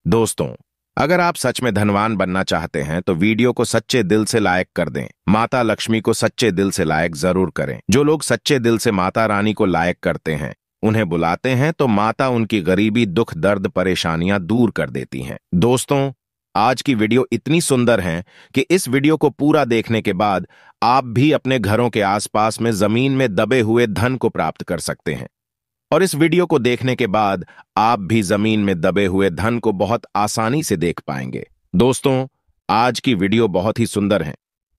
दोस्तों, अगर आप सच में धनवान बनना चाहते हैं तो वीडियो को सच्चे दिल से लाइक कर दें। माता लक्ष्मी को सच्चे दिल से लाइक जरूर करें। जो लोग सच्चे दिल से माता रानी को लाइक करते हैं, उन्हें बुलाते हैं, तो माता उनकी गरीबी, दुख, दर्द, परेशानियां दूर कर देती हैं। दोस्तों, आज की वीडियो इतनी सुंदर है कि इस वीडियो को पूरा देखने के बाद आप भी अपने घरों के आसपास में जमीन में दबे हुए धन को प्राप्त कर सकते हैं। और इस वीडियो को देखने के बाद आप भी जमीन में दबे हुए धन को बहुत आसानी से देख पाएंगे। दोस्तों, आज की वीडियो बहुत ही सुंदर है,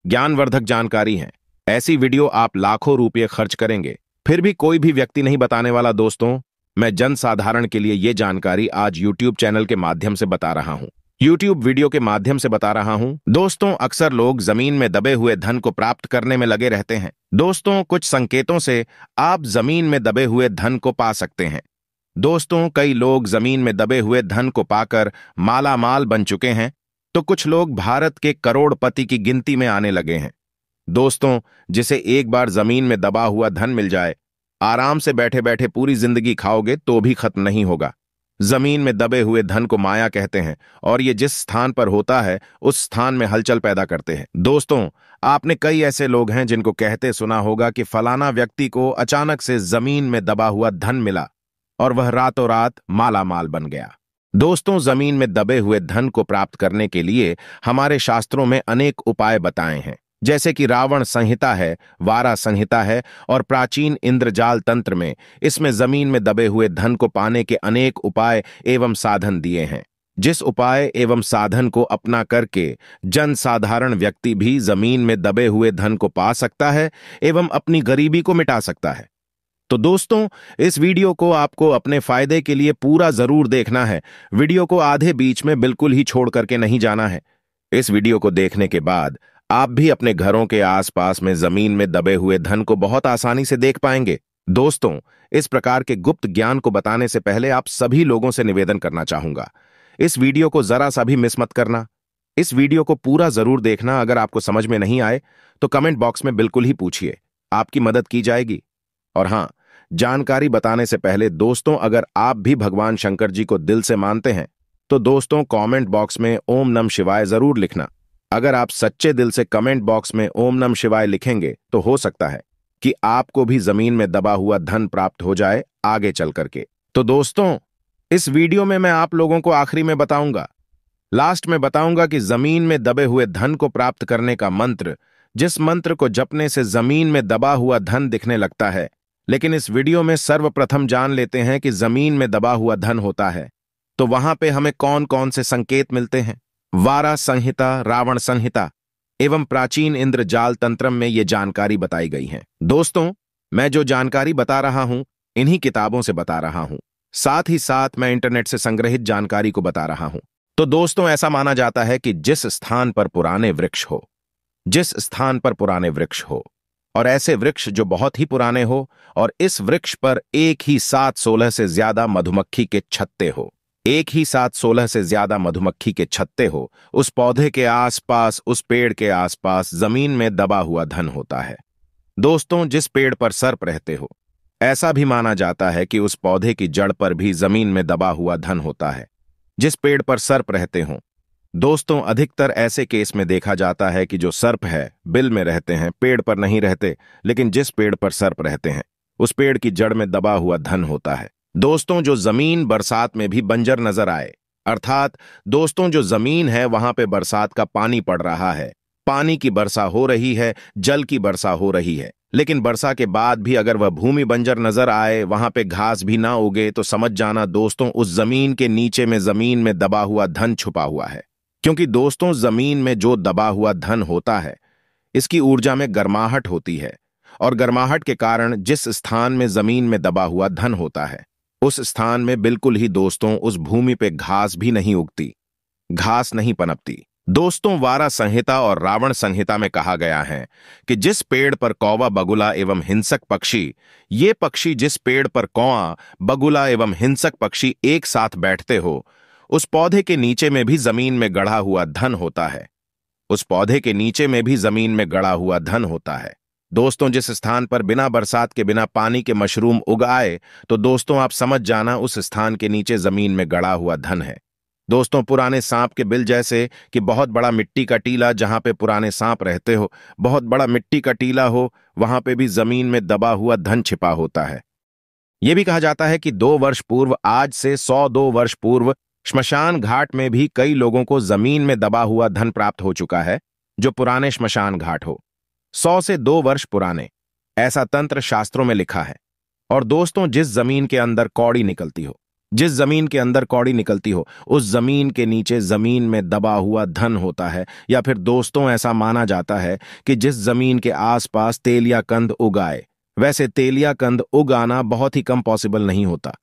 ज्ञानवर्धक जानकारी है। ऐसी वीडियो आप लाखों रुपये खर्च करेंगे, फिर भी कोई भी व्यक्ति नहीं बताने वाला। दोस्तों, मैं जनसाधारण के लिए ये जानकारी आज यूट्यूब चैनल के माध्यम से बता रहा हूं, यूट्यूब वीडियो के माध्यम से बता रहा हूं। दोस्तों, अक्सर लोग जमीन में दबे हुए धन को प्राप्त करने में लगे रहते हैं। दोस्तों, कुछ संकेतों से आप जमीन में दबे हुए धन को पा सकते हैं। दोस्तों, कई लोग जमीन में दबे हुए धन को पाकर माला माल बन चुके हैं, तो कुछ लोग भारत के करोड़पति की गिनती में आने लगे हैं। दोस्तों, जिसे एक बार जमीन में दबा हुआ धन मिल जाए, आराम से बैठे बैठे पूरी जिंदगी खाओगे तो भी खत्म नहीं होगा। जमीन में दबे हुए धन को माया कहते हैं, और ये जिस स्थान पर होता है उस स्थान में हलचल पैदा करते हैं। दोस्तों, आपने कई ऐसे लोग हैं जिनको कहते सुना होगा कि फलाना व्यक्ति को अचानक से जमीन में दबा हुआ धन मिला और वह रातों रात माला माल बन गया। दोस्तों, जमीन में दबे हुए धन को प्राप्त करने के लिए हमारे शास्त्रों में अनेक उपाय बताए हैं, जैसे कि रावण संहिता है, वारा संहिता है, और प्राचीन इंद्रजाल तंत्र में इसमें जमीन में दबे हुए धन को पाने के अनेक उपाय एवं साधन दिए हैं। जिस उपाय एवं साधन को अपना करके जनसाधारण व्यक्ति भी जमीन में दबे हुए धन को पा सकता है एवं अपनी गरीबी को मिटा सकता है। तो दोस्तों, इस वीडियो को आपको अपने फायदे के लिए पूरा जरूर देखना है। वीडियो को आधे बीच में बिल्कुल ही छोड़ करके नहीं जाना है। इस वीडियो को देखने के बाद आप भी अपने घरों के आसपास में जमीन में दबे हुए धन को बहुत आसानी से देख पाएंगे। दोस्तों, इस प्रकार के गुप्त ज्ञान को बताने से पहले आप सभी लोगों से निवेदन करना चाहूंगा, इस वीडियो को जरा सा भी मिस मत करना। इस वीडियो को पूरा जरूर देखना। अगर आपको समझ में नहीं आए तो कमेंट बॉक्स में बिल्कुल ही पूछिए, आपकी मदद की जाएगी। और हां, जानकारी बताने से पहले दोस्तों, अगर आप भी भगवान शंकर जी को दिल से मानते हैं तो दोस्तों कमेंट बॉक्स में ओम नमः शिवाय जरूर लिखना। अगर आप सच्चे दिल से कमेंट बॉक्स में ओम नमः शिवाय लिखेंगे तो हो सकता है कि आपको भी जमीन में दबा हुआ धन प्राप्त हो जाए आगे चल करके। तो दोस्तों, इस वीडियो में मैं आप लोगों को आखिरी में बताऊंगा, लास्ट में बताऊंगा कि जमीन में दबे हुए धन को प्राप्त करने का मंत्र, जिस मंत्र को जपने से जमीन में दबा हुआ धन दिखने लगता है। लेकिन इस वीडियो में सर्वप्रथम जान लेते हैं कि जमीन में दबा हुआ धन होता है तो वहां पे हमें कौन कौन से संकेत मिलते हैं। वारा संहिता, रावण संहिता एवं प्राचीन इंद्रजाल तंत्रम में ये जानकारी बताई गई है। दोस्तों, मैं जो जानकारी बता रहा हूं इन्हीं किताबों से बता रहा हूं, साथ ही साथ मैं इंटरनेट से संग्रहित जानकारी को बता रहा हूं। तो दोस्तों, ऐसा माना जाता है कि जिस स्थान पर पुराने वृक्ष हो, जिस स्थान पर पुराने वृक्ष हो, और ऐसे वृक्ष जो बहुत ही पुराने हो, और इस वृक्ष पर एक ही साथ 16 से ज्यादा मधुमक्खी के छत्ते हो, एक ही साथ 16 से ज्यादा मधुमक्खी के छत्ते हो, उस पौधे के आसपास, उस पेड़ के आसपास जमीन में दबा हुआ धन होता है। दोस्तों, जिस पेड़ पर सर्प रहते हो, ऐसा भी माना जाता है कि उस पौधे की जड़ पर भी जमीन में दबा हुआ धन होता है। जिस पेड़ पर सर्प रहते हो, दोस्तों, अधिकतर ऐसे केस में देखा जाता है कि जो सर्प है बिल में रहते हैं, पेड़ पर नहीं रहते, लेकिन जिस पेड़ पर सर्प रहते हैं उस पेड़ की जड़ में दबा हुआ धन होता है। दोस्तों, जो जमीन बरसात में भी बंजर नजर आए, अर्थात दोस्तों जो जमीन है वहां पे बरसात का पानी पड़ रहा है, पानी की वर्षा हो रही है, जल की वर्षा हो रही है, लेकिन वर्षा के बाद भी अगर वह भूमि बंजर नजर आए, वहां पे घास भी ना उगे, तो समझ जाना दोस्तों उस जमीन के नीचे में जमीन में दबा हुआ धन छुपा हुआ है। क्योंकि दोस्तों, जमीन में जो दबा हुआ धन होता है इसकी ऊर्जा में गर्माहट होती है, और गर्माहट के कारण जिस स्थान में जमीन में दबा हुआ धन होता है उस स्थान में बिल्कुल ही दोस्तों उस भूमि पे घास भी नहीं उगती, घास नहीं पनपती। दोस्तों, वारा संहिता और रावण संहिता में कहा गया है कि जिस पेड़ पर कौवा, बगुला एवं हिंसक पक्षी, ये पक्षी जिस पेड़ पर कौवा, बगुला एवं हिंसक पक्षी एक साथ बैठते हो, उस पौधे के नीचे में भी जमीन में गढ़ा हुआ धन होता है। उस पौधे के नीचे में भी जमीन में गड़ा हुआ धन होता है। दोस्तों, जिस स्थान पर बिना बरसात के, बिना पानी के मशरूम उग आए, तो दोस्तों आप समझ जाना उस स्थान के नीचे जमीन में गड़ा हुआ धन है। दोस्तों, पुराने सांप के बिल जैसे कि बहुत बड़ा मिट्टी का टीला जहां पे पुराने सांप रहते हो, बहुत बड़ा मिट्टी का टीला हो, वहां पे भी जमीन में दबा हुआ धन छिपा होता है। यह भी कहा जाता है कि 2 वर्ष पूर्व, आज से 102 वर्ष पूर्व, श्मशान घाट में भी कई लोगों को जमीन में दबा हुआ धन प्राप्त हो चुका है, जो पुराने श्मशान घाट हो। 100 से 2 वर्ष पुराने, ऐसा तंत्र शास्त्रों में लिखा है। और दोस्तों, जिस जमीन के अंदर कौड़ी निकलती हो, जिस जमीन के अंदर कौड़ी निकलती हो, उस जमीन के नीचे जमीन में दबा हुआ धन होता है। या फिर दोस्तों, ऐसा माना जाता है कि जिस जमीन के आसपास तेलिया कंद उगाए, वैसे तेलिया कंद उगाना बहुत ही कम पॉसिबल नहीं होता।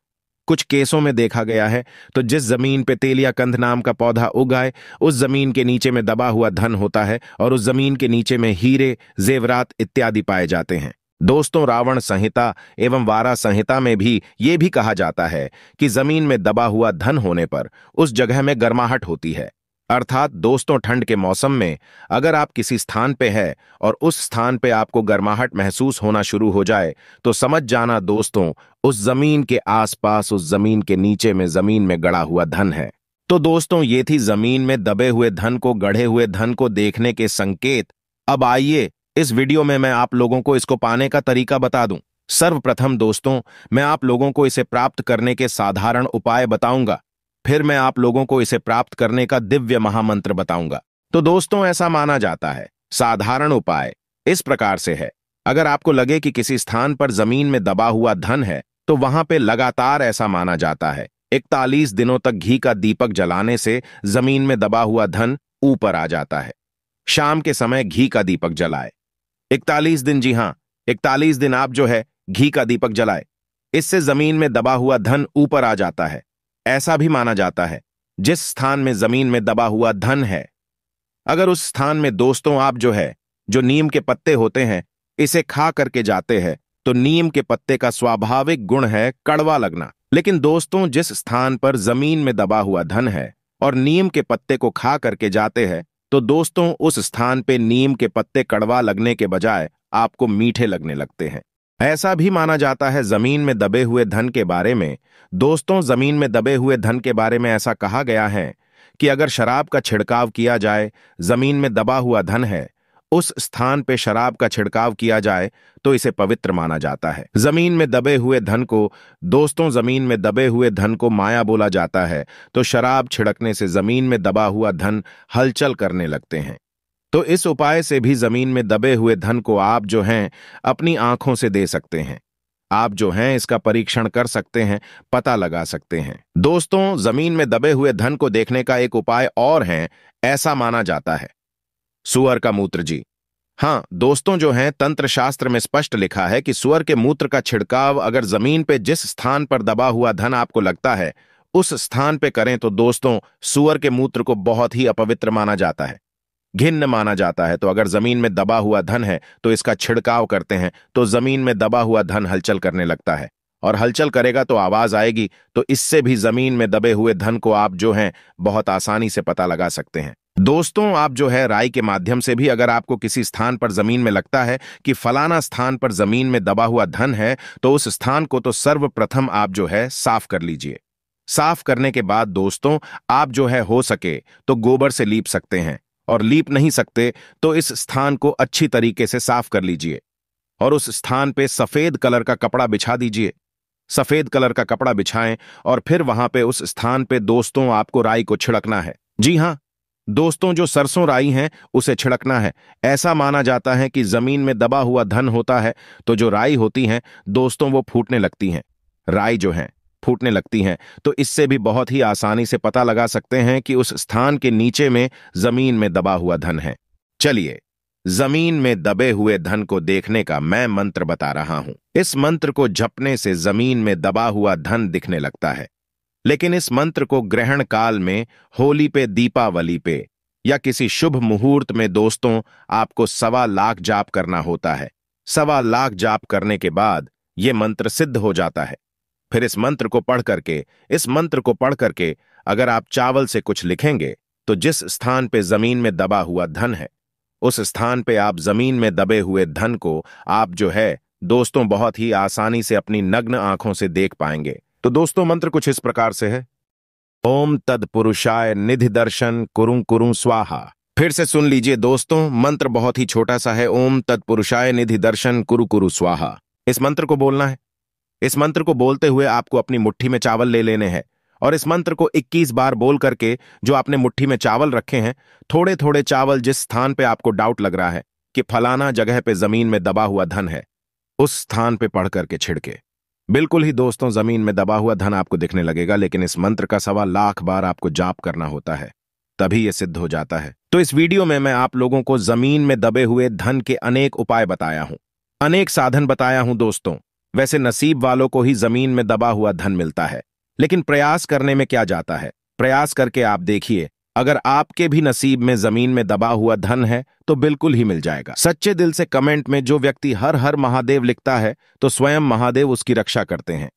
कुछ केसों में देखा गया है, तो जिस जमीन पे तेलिया कंद नाम का पौधा उगाए, उस जमीन के नीचे में दबा हुआ धन होता है और उस जमीन के नीचे में हीरे, जेवरात इत्यादि पाए जाते हैं। दोस्तों, रावण संहिता एवं वारा संहिता में भी ये भी कहा जाता है कि जमीन में दबा हुआ धन होने पर उस जगह में गर्माहट होती है। अर्थात दोस्तों, ठंड के मौसम में अगर आप किसी स्थान पे है और उस स्थान पे आपको गर्माहट महसूस होना शुरू हो जाए, तो समझ जाना दोस्तों, उस जमीन के आसपास, उस जमीन के नीचे में जमीन में गड़ा हुआ धन है। तो दोस्तों, ये थी जमीन में दबे हुए धन को, गढ़े हुए धन को देखने के संकेत। अब आइए इस वीडियो में मैं आप लोगों को इसको पाने का तरीका बता दूं। सर्वप्रथम दोस्तों, मैं आप लोगों को इसे प्राप्त करने के साधारण उपाय बताऊंगा। फिर मैं आप लोगों को इसे प्राप्त करने का दिव्य महामंत्र बताऊंगा। तो दोस्तों, ऐसा माना जाता है, साधारण उपाय इस प्रकार से है। अगर आपको लगे कि किसी स्थान पर जमीन में दबा हुआ धन है, तो वहां पे लगातार, ऐसा माना जाता है, 41 दिनों तक घी का दीपक जलाने से जमीन में दबा हुआ धन ऊपर आ जाता है। शाम के समय घी का दीपक जलाए। 41 दिन, जी हां, 41 दिन आप जो है घी का दीपक जलाए। इससे जमीन में दबा हुआ धन ऊपर आ जाता है। ऐसा भी माना जाता है, जिस स्थान में जमीन में दबा हुआ धन है, अगर उस स्थान में दोस्तों आप जो है, जो नीम के पत्ते होते हैं, इसे खा करके जाते हैं, तो नीम के पत्ते का स्वाभाविक गुण है कड़वा लगना। लेकिन दोस्तों, जिस स्थान पर जमीन में दबा हुआ धन है और नीम के पत्ते को खा करके जाते हैं, तो दोस्तों, उस स्थान पे नीम के पत्ते कड़वा लगने के बजाय आपको मीठे लगने लगते हैं। ऐसा भी माना जाता है जमीन में दबे हुए धन के बारे में। दोस्तों, जमीन में दबे हुए धन के बारे में ऐसा कहा गया है कि अगर शराब का छिड़काव किया जाए, जमीन में दबा हुआ धन है, उस स्थान पे शराब का छिड़काव किया जाए, तो इसे पवित्र माना जाता है। जमीन में दबे हुए धन को दोस्तों, जमीन में दबे हुए धन को माया बोला जाता है। तो शराब छिड़कने से जमीन में दबा हुआ धन हलचल करने लगते हैं। तो इस उपाय से भी जमीन में दबे हुए धन को आप जो हैं अपनी आंखों से दे सकते हैं। आप जो हैं इसका परीक्षण कर सकते हैं, पता लगा सकते हैं। दोस्तों, जमीन में दबे हुए धन को देखने का एक उपाय और है, ऐसा माना जाता है, सुअर का मूत्र। जी हां दोस्तों, जो है तंत्र शास्त्र में स्पष्ट लिखा है कि सुअर के मूत्र का छिड़काव अगर जमीन पे जिस स्थान पर दबा हुआ धन आपको लगता है, उस स्थान पे करें, तो दोस्तों, सुअर के मूत्र को बहुत ही अपवित्र माना जाता है, घिन्न माना जाता है। तो अगर जमीन में दबा हुआ धन है तो इसका छिड़काव करते हैं, तो जमीन में दबा हुआ धन हलचल करने लगता है, और हलचल करेगा तो आवाज आएगी। तो इससे भी जमीन में दबे हुए धन को आप जो हैं बहुत आसानी से पता लगा सकते हैं। दोस्तों, आप जो है राई के माध्यम से भी, अगर आपको किसी स्थान पर जमीन में लगता है कि फलाना स्थान पर जमीन में दबा हुआ धन है, तो उस स्थान को तो सर्वप्रथम आप जो है साफ कर लीजिए। साफ करने के बाद दोस्तों, आप जो है हो सके तो गोबर से लीप सकते हैं, और लीप नहीं सकते तो इस स्थान को अच्छी तरीके से साफ कर लीजिए और उस स्थान पे सफेद कलर का कपड़ा बिछा दीजिए। सफेद कलर का कपड़ा बिछाएं और फिर वहां पे उस स्थान पे दोस्तों आपको राई को छिड़कना है। जी हां दोस्तों, जो सरसों राई है उसे छिड़कना है। ऐसा माना जाता है कि जमीन में दबा हुआ धन होता है, तो जो राई होती है दोस्तों, वो फूटने लगती हैं। राई जो है फूटने लगती हैं, तो इससे भी बहुत ही आसानी से पता लगा सकते हैं कि उस स्थान के नीचे में जमीन में दबा हुआ धन है। चलिए, जमीन में दबे हुए धन को देखने का मैं मंत्र बता रहा हूं। इस मंत्र को जपने से जमीन में दबा हुआ धन दिखने लगता है। लेकिन इस मंत्र को ग्रहण काल में, होली पे, दीपावली पे या किसी शुभ मुहूर्त में दोस्तों आपको 1.25 लाख जाप करना होता है। 1.25 लाख जाप करने के बाद यह मंत्र सिद्ध हो जाता है। फिर इस मंत्र को पढ़ करके अगर आप चावल से कुछ लिखेंगे, तो जिस स्थान पे जमीन में दबा हुआ धन है, उस स्थान पे आप जमीन में दबे हुए धन को आप जो है दोस्तों बहुत ही आसानी से अपनी नग्न आंखों से देख पाएंगे। तो दोस्तों, मंत्र कुछ इस प्रकार से है। ओम तत्पुरुषाय निधि दर्शन कुरुं कुरुं स्वाहा। फिर से सुन लीजिए दोस्तों, मंत्र बहुत ही छोटा सा है। ओम तत्पुरुषाय निधि दर्शन कुरु कुरु स्वाहा। इस मंत्र को बोलना है। इस मंत्र को बोलते हुए आपको अपनी मुट्ठी में चावल ले लेने हैं और इस मंत्र को 21 बार बोल करके जो आपने मुट्ठी में चावल रखे हैं, थोड़े थोड़े चावल जिस स्थान पे आपको डाउट लग रहा है कि फलाना जगह पे जमीन में दबा हुआ धन है, उस स्थान पे पढ़ करके छिड़के। बिल्कुल ही दोस्तों, जमीन में दबा हुआ धन आपको दिखने लगेगा, लेकिन इस मंत्र का 1.25 बार आपको जाप करना होता है, तभी यह सिद्ध हो जाता है। तो इस वीडियो में मैं आप लोगों को जमीन में दबे हुए धन के अनेक उपाय बताया हूं, अनेक साधन बताया हूं दोस्तों। वैसे नसीब वालों को ही जमीन में दबा हुआ धन मिलता है, लेकिन प्रयास करने में क्या जाता है। प्रयास करके आप देखिए, अगर आपके भी नसीब में जमीन में दबा हुआ धन है तो बिल्कुल ही मिल जाएगा। सच्चे दिल से कमेंट में जो व्यक्ति हर हर महादेव लिखता है तो स्वयं महादेव उसकी रक्षा करते हैं।